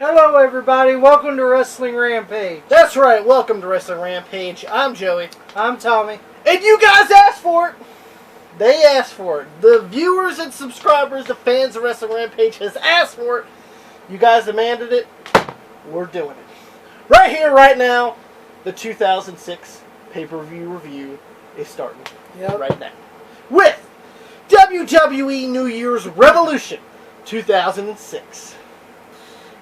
Hello everybody, welcome to Wrestling Rampage. That's right, welcome to Wrestling Rampage. I'm Joey. I'm Tommy. And you guys asked for it. They asked for it. The viewers and subscribers, the fans of Wrestling Rampage has asked for it. You guys demanded it. We're doing it. Right here, right now, the 2006 pay-per-view review is starting right now. With WWE New Year's Revolution 2006.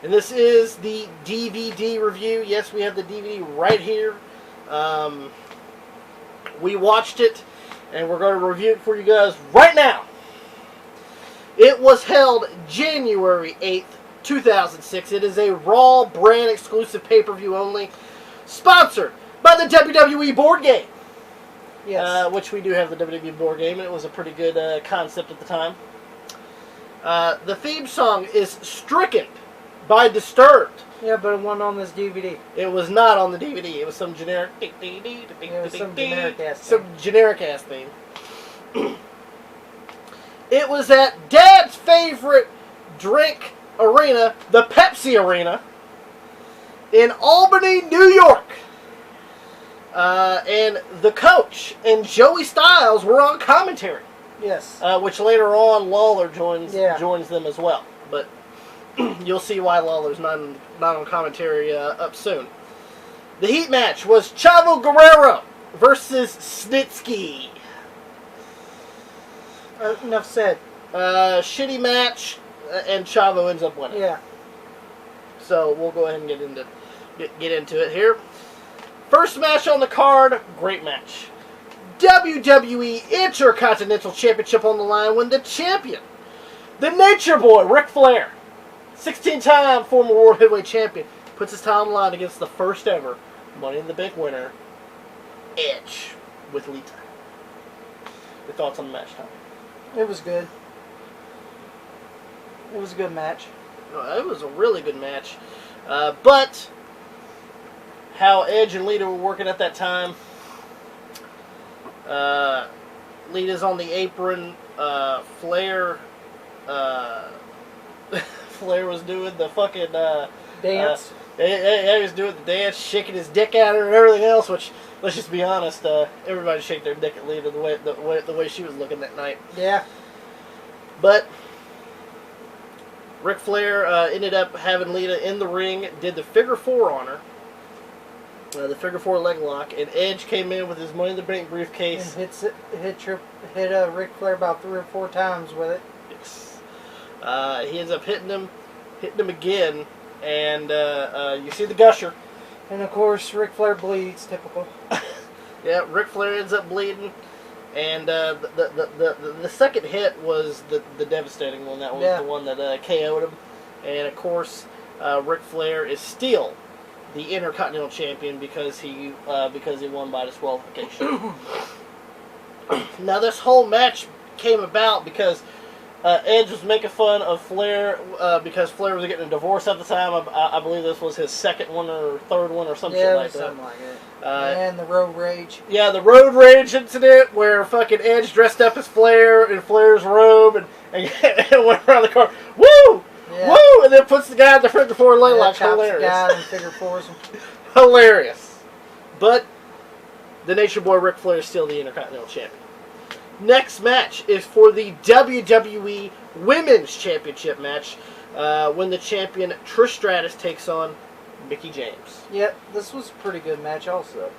And this is the DVD review. Yes, we have the DVD right here. We watched it, and we're going to review it for you guys right now. It was held January 8th, 2006. It is a Raw brand exclusive pay-per-view only, sponsored by the WWE board game. Yes. Which we do have the WWE board game, and it was a pretty good concept at the time. The theme song is Stricken by Disturbed. Yeah, but it wasn't on this DVD. It was not on the DVD. It was some generic... Some generic-ass theme. It was at Dad's favorite drink arena, the Pepsi Arena, in Albany, New York. And the coach and Joey Styles were on commentary. Yes. Which later on, Lawler joins them as well. But you'll see why Lawler's not on commentary up soon. The heat match was Chavo Guerrero versus Snitsky. Enough said. Shitty match, and Chavo ends up winning. Yeah. So we'll go ahead and get into it here. First match on the card, great match. WWE Intercontinental Championship on the line when the champion, the Nature Boy, Ric Flair, 16-time former World Heavyweight Champion, puts his time on the line against the first ever Money in the Bank winner, Edge, with Lita. Your thoughts on the match, Tom? It was good. It was a good match. It was a really good match. But how Edge and Lita were working at that time, Lita's on the apron, Flair was doing the fucking dance. He was doing the dance, shaking his dick at her and everything else. Which, let's just be honest, everybody shake their dick at Lita the way she was looking that night. Yeah. But Ric Flair ended up having Lita in the ring, did the figure four on her, the figure four leg lock, and Edge came in with his Money in the Bank briefcase. And hit Ric Flair about 3 or 4 times with it. Yes. He ends up hitting him again, and you see the gusher. And of course, Ric Flair bleeds, typical. Yeah, Ric Flair ends up bleeding, and the second hit was the devastating one. That was the one that KO'd him, and of course, Ric Flair is still the Intercontinental Champion because he won by disqualification. Now this whole match came about because Edge was making fun of Flair because Flair was getting a divorce at the time. I believe this was his second one or third one or some shit like that. Something like it. And the road rage. Yeah, the road rage incident where fucking Edge dressed up as Flair in Flair's robe and went around the car. Woo! Yeah. Woo! And then puts the guy in the front before leg lock. Hilarious. The guy and figure fours him. Hilarious. But the Nature Boy Ric Flair is still the Intercontinental Champion. Next match is for the WWE Women's Championship match when the champion Trish Stratus takes on Mickie James. Yeah, this was a pretty good match also.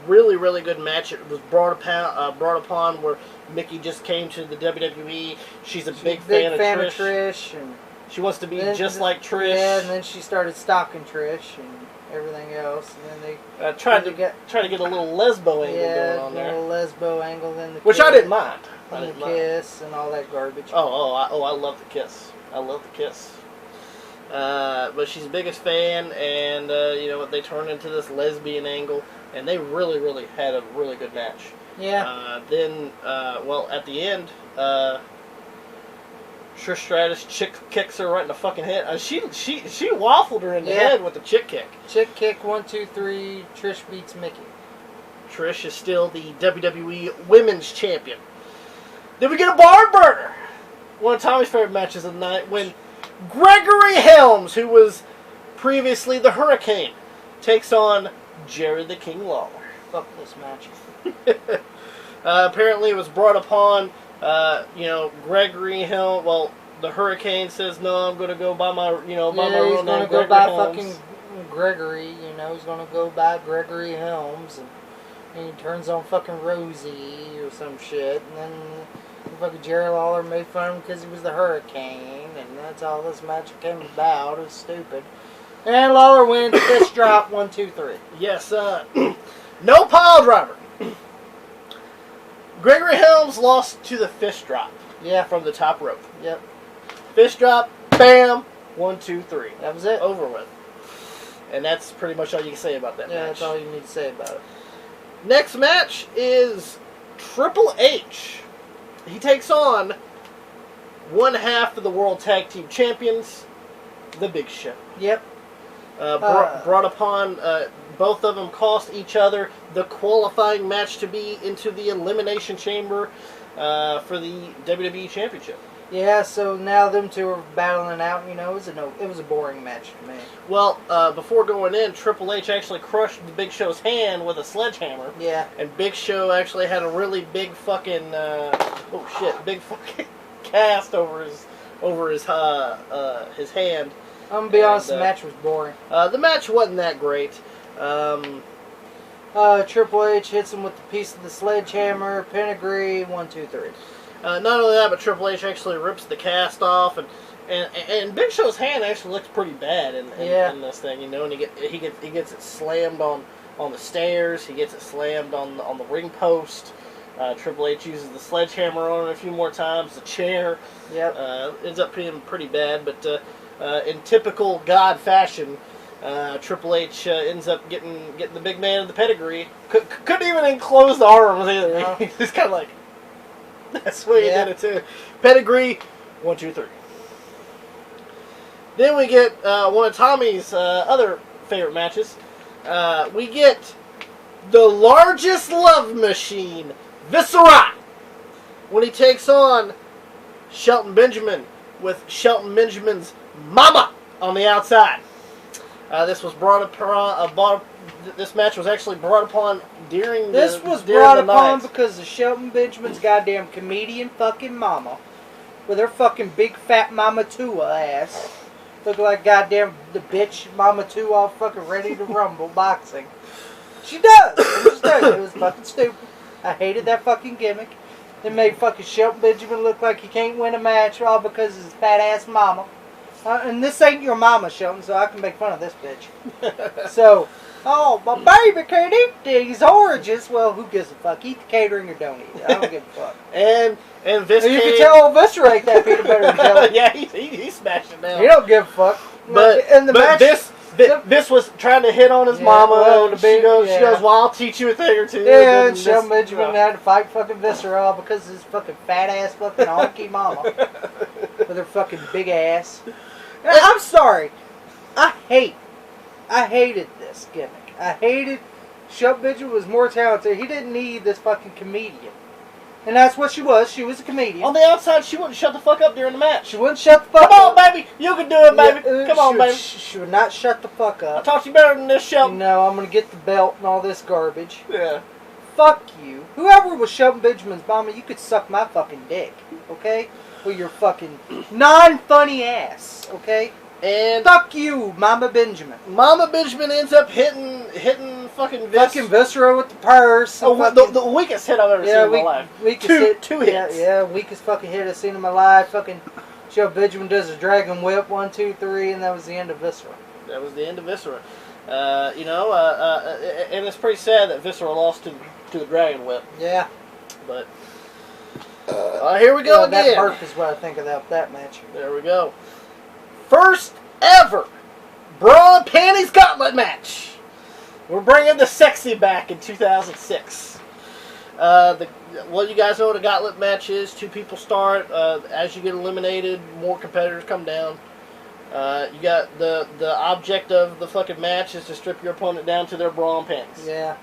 Really, really good match. It was brought upon where Mickie just came to the WWE. She's a big fan of Trish. And she wants to be just like Trish. Yeah, and then she started stalking Trish and everything else. And then they tried to get a little lesbo angle going on there. Yeah, a little lesbo angle. Then the which kiss, I didn't mind. Kiss and all that garbage. I love the kiss. I love the kiss. But she's the biggest fan, and they turned into this lesbian angle, and they really, really had a really good match. Yeah. Then at the end, Trish Stratus kicks her right in the fucking head. She waffled her in the head with the chick kick. Chick kick, 1, 2, 3. Trish beats Mickie. Trish is still the WWE Women's Champion. Then we get a barn burner. One of Tommy's favorite matches of the night when Gregory Helms, who was previously the Hurricane, takes on Jerry the King Lawler. Fuck this match. Apparently, it was brought upon, Gregory Helms. Well, the Hurricane says, "No, I'm going to go by my, by my real name, Gregory Helms." He's going to go by fucking Gregory. He's going to go by Gregory Helms, and he turns on fucking Rosie or some shit, and then fucking Jerry Lawler made fun of him because he was the Hurricane, and that's all this match came about. It was stupid. And Lawler wins. Fist drop. 1, 2, 3. Yes. No pile driver. Gregory Helms lost to the fist drop. Yeah. From the top rope. Yep. Fist drop, bam, 1, 2, 3. That was it. Over with. And that's pretty much all you can say about that match. Yeah, that's all you need to say about it. Next match is Triple H. He takes on one half of the World Tag Team Champions, The Big Show. Yep. Brought upon, both of them cost each other the qualifying match to be into the Elimination Chamber for the WWE Championship. Yeah, so now them two are battling out. It was a boring match to me. Well, before going in, Triple H actually crushed the Big Show's hand with a sledgehammer. Yeah. And Big Show actually had a really big fucking big fucking cast over his hand. I'm gonna be honest, the match was boring. The match wasn't that great. Triple H hits him with a piece of the sledgehammer, pedigree, 1, 2, 3. Not only that, but Triple H actually rips the cast off, and Big Show's hand actually looks pretty bad in this thing, and he gets it slammed on the stairs, he gets it slammed on the ring post. Triple H uses the sledgehammer on it a few more times, the chair. Yep. Ends up being pretty bad, but in typical God fashion, Triple H ends up getting the big man of the pedigree. Couldn't even enclose the arms either. No. He's kind of like, that's the way he did it too. Pedigree, 1, 2, 3. Then we get one of Tommy's other favorite matches. We get the largest love machine, Viscera, when he takes on Shelton Benjamin with Shelton Benjamin's mama on the outside. This match was actually brought upon during the night. Because of Shelton Benjamin's goddamn comedian fucking mama, with her fucking big fat Mama Tua ass, looking like goddamn the bitch Mama Tua, all fucking ready to rumble boxing. She does. I'm just telling you, it was fucking stupid. I hated that fucking gimmick. They made fucking Shelton Benjamin look like he can't win a match all because of his fat ass mama. And this ain't your mama, Shelton, so I can make fun of this bitch. So, oh, my baby can't eat these oranges. Well, who gives a fuck? Eat the catering or don't eat it. I don't give a fuck. And Viscera, you can tell Viscera ate that peanut butter and jelly. Yeah, he smashed it down. He don't give a fuck. But this was trying to hit on his mama. Well, she goes, well, I'll teach you a thing or two. Yeah, and Shelton Benjamin had to fight fucking Viscera because of his fucking fat ass fucking honky mama. With her fucking big ass. I'm sorry. I hated this gimmick. I hated Shelton Benjamin was more talented. He didn't need this fucking comedian. And that's what she was. She was a comedian. On the outside, she wouldn't shut the fuck up during the match. She wouldn't shut the fuck up. Come on, baby. You can do it, baby. Come on, baby. She would not shut the fuck up. I taught you better than this, Shelton. No, I'm going to get the belt and all this garbage. Yeah. Fuck you. Whoever was Shelton Benjamin's mama, you could suck my fucking dick. Okay? With your fucking non-funny ass. Okay? And fuck you, Mama Benjamin. Mama Benjamin ends up hitting fucking Viscera with the purse. The weakest hit I've ever seen in my life. Two hits. Yeah, weakest fucking hit I've seen in my life. Fucking Shelton Benjamin does a dragon whip, 1, 2, 3, and that was the end of Viscera. That was the end of Viscera. And it's pretty sad that Viscera lost to the dragon whip. Yeah. But here we go again. That perk is what I think of that match. There we go. First ever Bra and Panties Gauntlet match. We're bringing the sexy back in 2006. Well, you guys know what a gauntlet match is. 2 people start. As you get eliminated, more competitors come down. You got the object of the fucking match is to strip your opponent down to their bra and panties. Yeah.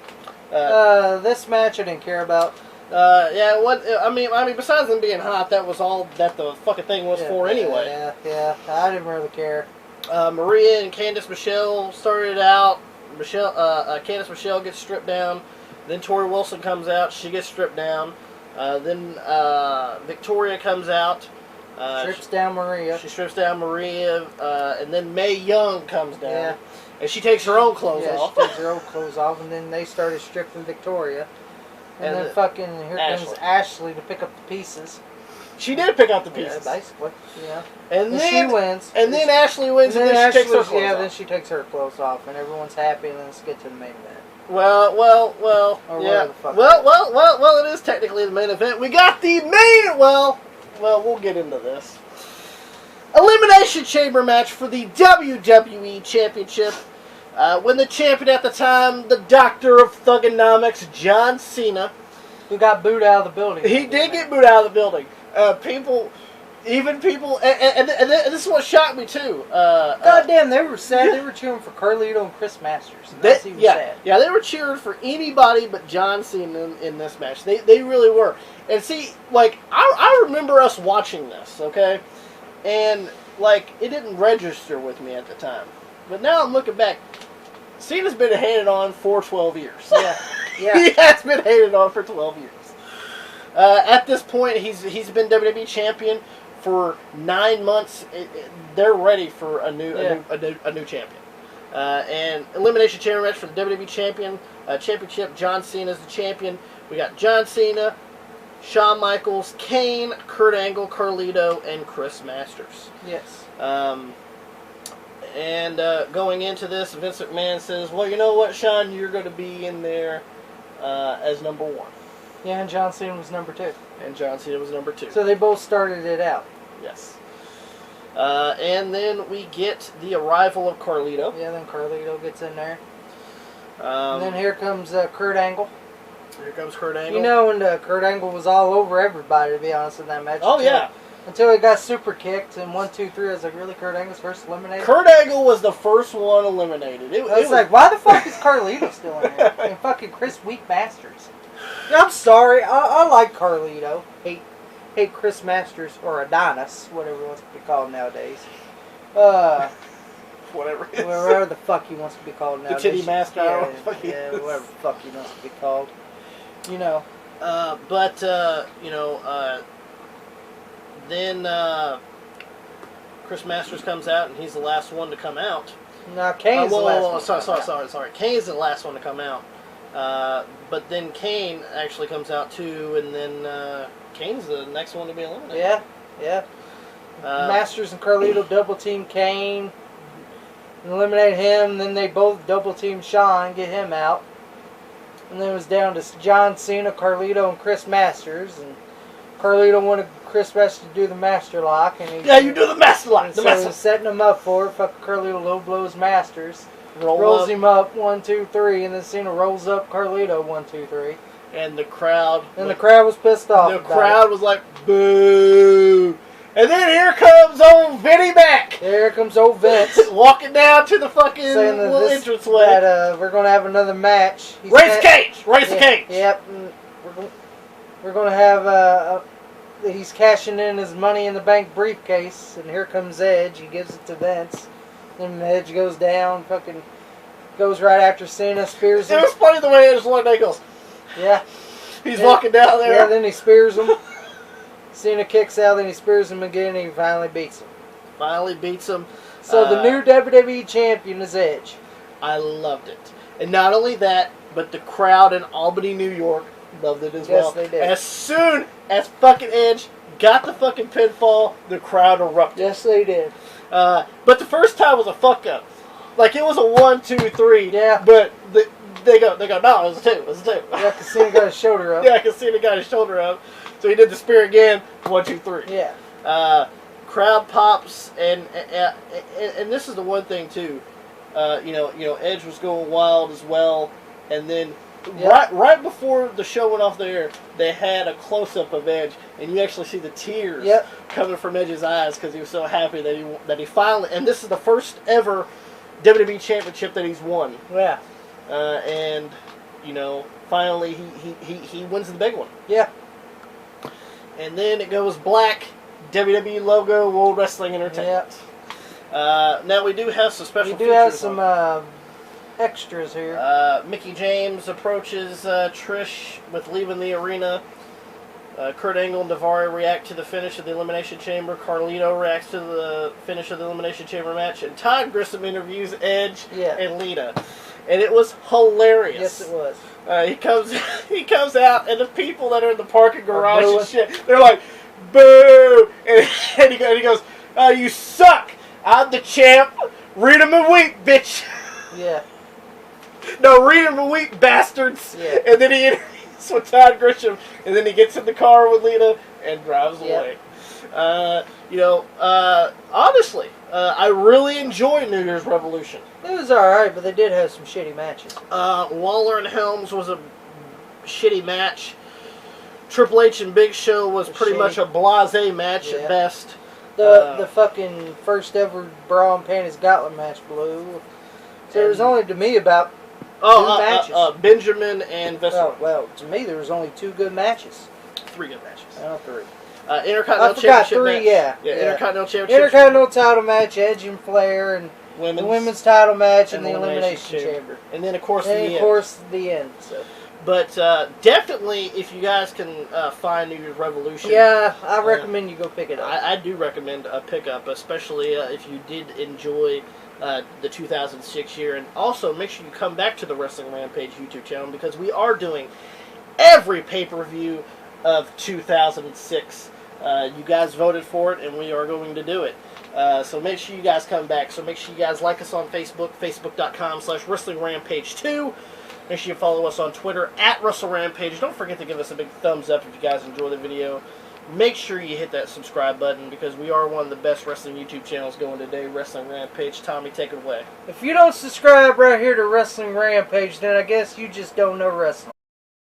This match I didn't care about. Yeah. What I mean, besides them being hot, that was all that the fucking thing was for anyway. Yeah. I didn't really care. Maria and Candice Michelle started out. Candice Michelle gets stripped down. Then Tori Wilson comes out. She gets stripped down. Then Victoria comes out. Strips down Maria. She strips down Maria. And then Mae Young comes down. Yeah. And she takes her own clothes off. She takes her own clothes off. And then they started stripping Victoria. And then fucking here comes Ashley to pick up the pieces. She did pick up the pieces. Yeah, basically. Yeah. And then she wins. And then Ashley wins, and then she takes her clothes off. Yeah, then she takes her clothes off, and everyone's happy, and let's get to the main event. Well, yeah. Well, it is technically the main event. We got the main. Well, we'll get into this. Elimination Chamber match for the WWE Championship. When the champion at the time, the Doctor of Thugonomics, John Cena, who got booed out of the building. He did get booed out of the building. People, and this is what shocked me too. Goddamn, they were sad. They were cheering for Carlito and Chris Masters. Sad. Yeah, they were cheering for anybody but John Cena in this match. They really were. And see, like I remember us watching this, okay, and like it didn't register with me at the time, but now I'm looking back. Cena's been hated on for 12 years. Yeah. He has been hated on for 12 years. At this point, he's been WWE champion for 9 months. They're ready for a new champion. And Elimination Chamber match for the WWE championship. John Cena is the champion. We got John Cena, Shawn Michaels, Kane, Kurt Angle, Carlito, and Chris Masters. Yes. And going into this, Vince McMahon says, "Well, you know what, Shawn, you're going to be in there as number 1." Yeah, and John Cena was number 2. So they both started it out. Yes. And then we get the arrival of Carlito. Yeah, then Carlito gets in there. And then here comes Kurt Angle. Here comes Kurt Angle. You know, and Kurt Angle was all over everybody, to be honest, in that match. Oh, yeah. Until he got super kicked, and 1, 2, 3, I was like, really, Kurt Angle's first eliminated? Kurt Angle was the first one eliminated. I was like, why the fuck is Carlito still in there? And fucking Chris Weak Masters. I'm sorry, I like Carlito. Hate Chris Masters, or Adonis, whatever he wants to be called nowadays. Whatever the fuck he wants to be called nowadays. The Titty Master. Yeah, whatever the fuck he wants to be called. You know. Then Chris Masters comes out, and he's the last one to come out. No, Kane's the last one. Sorry. Kane's the last one to come out. But then Kane actually comes out too, and then Kane's the next one to be eliminated. Yeah. Masters and Carlito double team Kane, and eliminate him. Then they both double team Shawn, get him out. And then it was down to John Cena, Carlito, and Chris Masters. And Carlito wanted Chris Masters to do the Master Lock. And you do the Master Lock. So he's setting him up for it. Fucking Carlito low blows Masters. Rolls him up 1, 2, 3, and then Cena rolls up Carlito 1, 2, 3. And the crowd. And the crowd was pissed off. The crowd was like, boo. And then here comes old Vinnie Mac. Here comes old Vince. Walking down to the fucking little entranceway. That we're going to have another match. Race the cage. Race the cage. Yep. We're going to have, he's cashing in his Money in the Bank briefcase. And here comes Edge. He gives it to Vince. Then Edge goes down, fucking goes right after Cena, spears him. It was funny the way Edge looked. He goes, yeah. He's walking down there. Yeah, then he spears him. Cena kicks out, then he spears him again, and he finally beats him. So the new WWE champion is Edge. I loved it. And not only that, but the crowd in Albany, New York loved it as well. Yes, they did. As soon as fucking Edge got the fucking pinfall, the crowd erupted. Yes, they did. But the first time was a fuck up. Like, it was a 1, 2, 3. Yeah. But they go, no, it was a 2. Yeah, because Cena got his shoulder up. Yeah, because Cena got his shoulder up. So he did the spear again, 1, 2, 3. Yeah. Crowd pops, and this is the one thing, too. Edge was going wild as well. And then right before the show went off the air, they had a close-up of Edge, and you actually see the tears coming from Edge's eyes because he was so happy that he finally. And this is the first ever WWE Championship that he's won. Yeah. finally he wins the big one. Yeah. And then it goes black, WWE logo, World Wrestling Entertainment. Yeah. Now we do have some special features. We do have some extras here. Mickie James approaches Trish with leaving the arena. Kurt Angle and Daivari react to the finish of the Elimination Chamber. Carlito reacts to the finish of the Elimination Chamber match. And Todd Grissom interviews Edge and Lita. And it was hilarious. Yes, it was. He comes out, and the people that are in the parking garage and shit, they're like, boo! And he goes, you suck! I'm the champ! Read 'em and weep, bitch! Yeah. No, read 'em and weep, bastards! Yeah. And then he interviews with Todd Grisham, and then he gets in the car with Lita and drives away. Honestly, I really enjoy New Year's Revolution. It was alright, but they did have some shitty matches. Lawler and Helms was a shitty match. Triple H and Big Show was pretty much a blasé match at best. The fucking first ever bra and panties gauntlet match blew. So there was only, to me, about two matches. Benjamin and Viscera. Well, to me, there was only 2 good matches. 3 good matches. 3. Intercontinental I forgot Championship 3, match. yeah. Intercontinental Championship. Intercontinental title match, Edge and Flair, and the women's title match, and the Elimination Chamber. And then, of course, the end. So. But definitely, if you guys can find New Year's Revolution... Yeah, I recommend you go pick it up. I do recommend a pickup, especially if you did enjoy the 2006 year. And also, make sure you come back to the Wrestling Rampage YouTube channel, because we are doing every pay-per-view of 2006. You guys voted for it, and we are going to do it. So make sure you guys come back. So make sure you guys like us on Facebook, facebook.com/WrestlingRampage2. Make sure you follow us on Twitter @WrestleRampage. Don't forget to give us a big thumbs up if you guys enjoy the video. Make sure you hit that subscribe button, because we are one of the best wrestling YouTube channels going today, Wrestling Rampage. Tommy, take it away. If you don't subscribe right here to Wrestling Rampage, then I guess you just don't know wrestling.